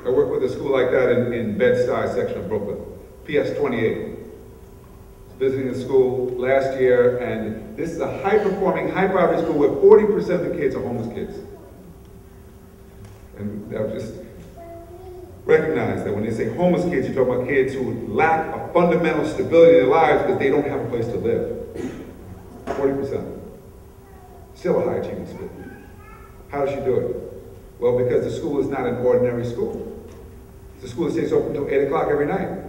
I work with a school like that in Bed-Stuy section of Brooklyn, PS 28. Visiting the school last year, and this is a high-performing, high-poverty school where 40% of the kids are homeless kids. And I just recognize that when they say homeless kids, you're talking about kids who lack a fundamental stability in their lives because they don't have a place to live. 40%. Still a high-achieving school. How does she do it? Well, because the school is not an ordinary school. It's a school that stays open until 8 o'clock every night.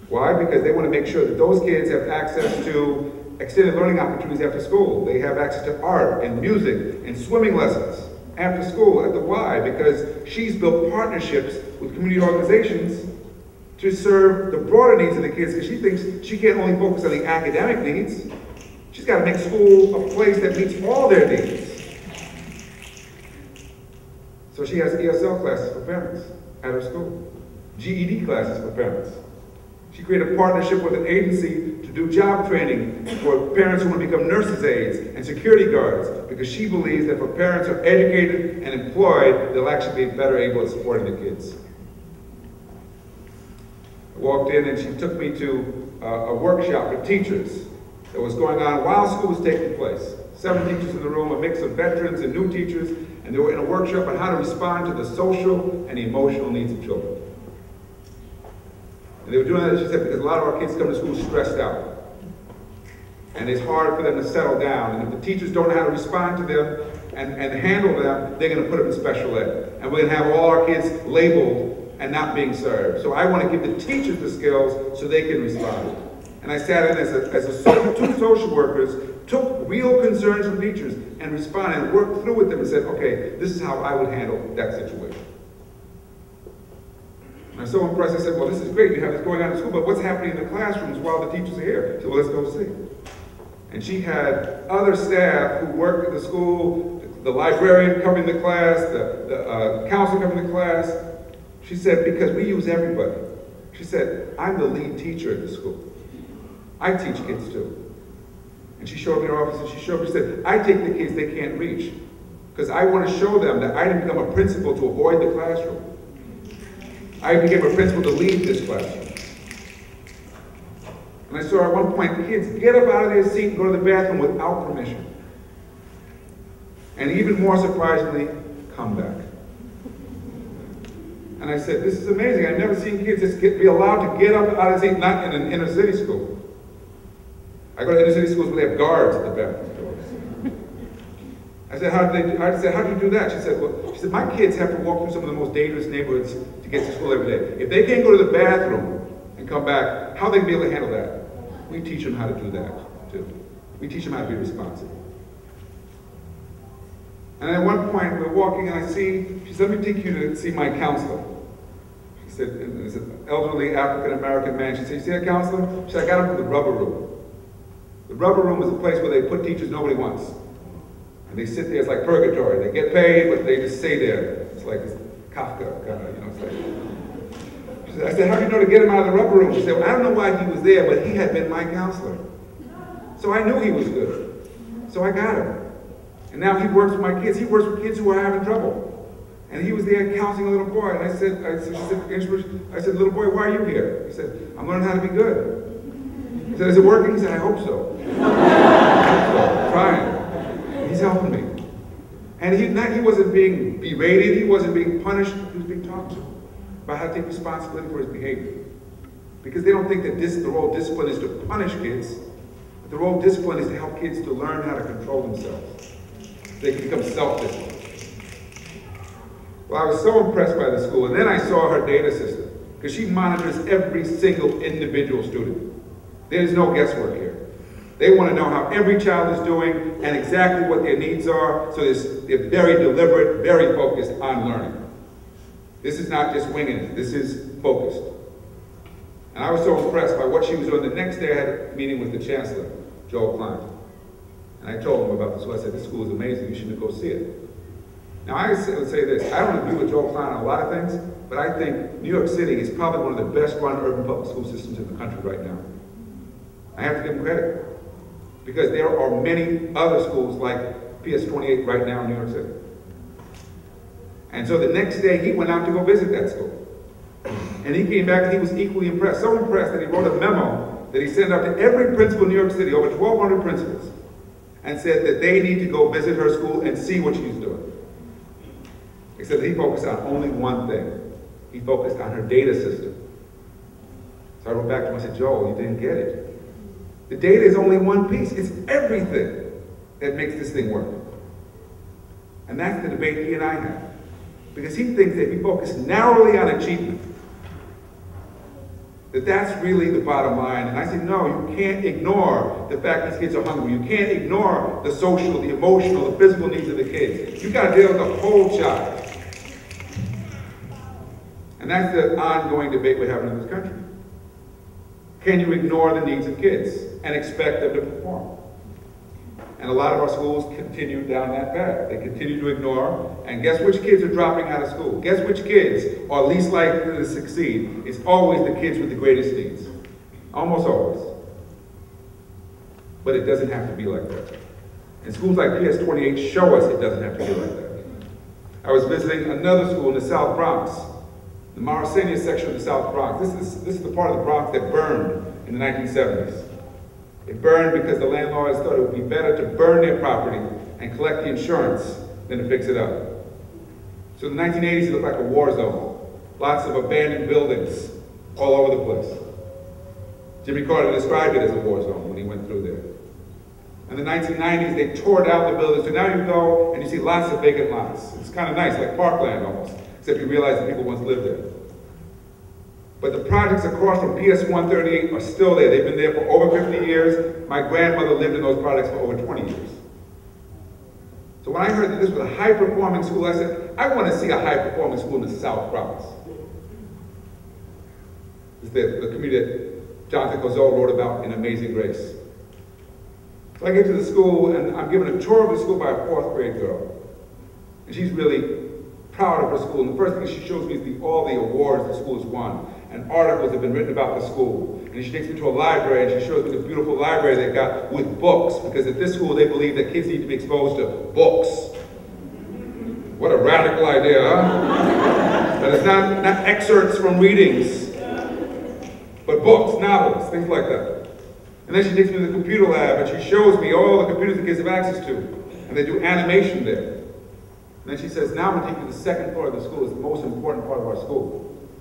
Why? Because they want to make sure that those kids have access to extended learning opportunities after school. They have access to art and music and swimming lessons after school at the Y, because she's built partnerships with community organizations to serve the broader needs of the kids, because she thinks she can't only focus on the academic needs. She's got to make school a place that meets all their needs. So she has ESL classes for parents at her school, GED classes for parents. She created a partnership with an agency to do job training for parents who want to become nurses' aides and security guards, because she believes that if parents are educated and employed, they'll actually be better able at supporting the kids. I walked in and she took me to a workshop for teachers that was going on while school was taking place. 7 teachers in the room, a mix of veterans and new teachers, and they were in a workshop on how to respond to the social and emotional needs of children. And they were doing that, she said, because a lot of our kids come to school stressed out. And it's hard for them to settle down. And if the teachers don't know how to respond to them and handle them, they're going to put them in special ed. And we're going to have all our kids labeled and not being served. So I want to give the teachers the skills so they can respond. And I sat in as two social workers, took real concerns from teachers and responded and worked through with them and said, okay, this is how I would handle that situation. And I'm so impressed, I said, well, this is great, you have this going on in school, but what's happening in the classrooms while the teachers are here? So well, let's go see. And she had other staff who worked at the school, the librarian coming to class, the counselor coming to class. She said, because we use everybody. She said, I'm the lead teacher at the school. I teach kids too. And she showed me her office and she showed me, she said, I take the kids they can't reach because I want to show them that I didn't become a principal to avoid the classroom. I became a principal to lead this classroom. And I saw at one point kids get up out of their seat and go to the bathroom without permission. And even more surprisingly, come back. And I said, this is amazing. I've never seen kids just be allowed to get up out of their seat, not in an inner city school. I go to inner city schools where they have guards at the bathroom doors. I said, how do you do that? She said, my kids have to walk through some of the most dangerous neighborhoods to get to school every day. If they can't go to the bathroom and come back, how are they going to be able to handle that? We teach them how to do that, too. We teach them how to be responsible. And at one point, we're walking and she said, let me take you to see my counselor. She said, and it's an elderly African-American man. She said, you see that counselor? She said, I got him from the rubber room. The rubber room is a place where they put teachers nobody wants. And they sit there, it's like purgatory. They get paid, but they just stay there. It's like Kafka, kind of, it's like. I said, how do you know to get him out of the rubber room? She said, well, I don't know why he was there, but he had been my counselor. So I knew he was good. So I got him. And now he works with my kids. He works with kids who are having trouble. And he was there counseling a little boy. And I said, little boy, why are you here? He said, I'm learning how to be good. I said, is it working? He said, I hope so. I'm trying. He's helping me. And he wasn't being berated. He wasn't being punished. He was being talked to about how to take responsibility for his behavior. Because they don't think that the role of discipline is to punish kids. But the role of discipline is to help kids to learn how to control themselves. They can become self-disciplined. Well, I was so impressed by the school. And then I saw her data system. Because she monitors every single individual student. There's no guesswork here. They want to know how every child is doing and exactly what their needs are, so they're very deliberate, very focused on learning. This is not just winging it. This is focused. And I was so impressed by what she was doing. The next day I had a meeting with the chancellor, Joel Klein. And I told him about this. I said, this school is amazing. You should go see it. Now I would say this. I don't agree with Joel Klein on a lot of things, but I think New York City is probably one of the best run urban public school systems in the country right now. I have to give him credit. Because there are many other schools like PS 28 right now in New York City. And so the next day, he went out to go visit that school. And he came back and he was equally impressed, so impressed that he wrote a memo that he sent out to every principal in New York City, over 1,200 principals, and said that they need to go visit her school and see what she's doing. Except that he focused on only one thing. He focused on her data system. So I wrote back to him and said, Joel, you didn't get it. The data is only one piece. It's everything that makes this thing work. And that's the debate he and I have. Because he thinks that if we focus narrowly on achievement, that's really the bottom line. And I said, no, you can't ignore the fact these kids are hungry. You can't ignore the social, the emotional, the physical needs of the kids. You've got to deal with the whole child. And that's the ongoing debate we're having in this country. Can you ignore the needs of kids and expect them to perform? And a lot of our schools continue down that path. They continue to ignore, and guess which kids are dropping out of school? Guess which kids are least likely to succeed? It's always the kids with the greatest needs. Almost always. But it doesn't have to be like that. And schools like PS28 show us it doesn't have to be like that. I was visiting another school in the South Bronx, the Morrisania section of the South Bronx. This is the part of the Bronx that burned in the 1970s. It burned because the landlords thought it would be better to burn their property and collect the insurance than to fix it up. So in the 1980s, it looked like a war zone. Lots of abandoned buildings all over the place. Jimmy Carter described it as a war zone when he went through there. In the 1990s, they tore down the buildings. So now you go and you see lots of vacant lots. It's kind of nice, like parkland almost, except you realize that people once lived there. But the projects across from PS 138 are still there. They've been there for over 50 years. My grandmother lived in those projects for over 20 years. So when I heard that this was a high-performing school, I said, I want to see a high-performing school in the South Bronx. It's the community that Jonathan Kozol wrote about in Amazing Grace. So I get to the school, and I'm given a tour of the school by a 4th grade girl. And she's really proud of her school. And the first thing she shows me is all the awards the school has won. And articles have been written about the school. And she takes me to a library and she shows me the beautiful library they got with books. Because at this school they believe that kids need to be exposed to books. What a radical idea, huh? That it's not excerpts from readings, but books, novels, things like that. And then she takes me to the computer lab and she shows me all the computers the kids have access to. And they do animation there. And then she says, now I'm going to take you to the 2nd floor of the school. It's the most important part of our school.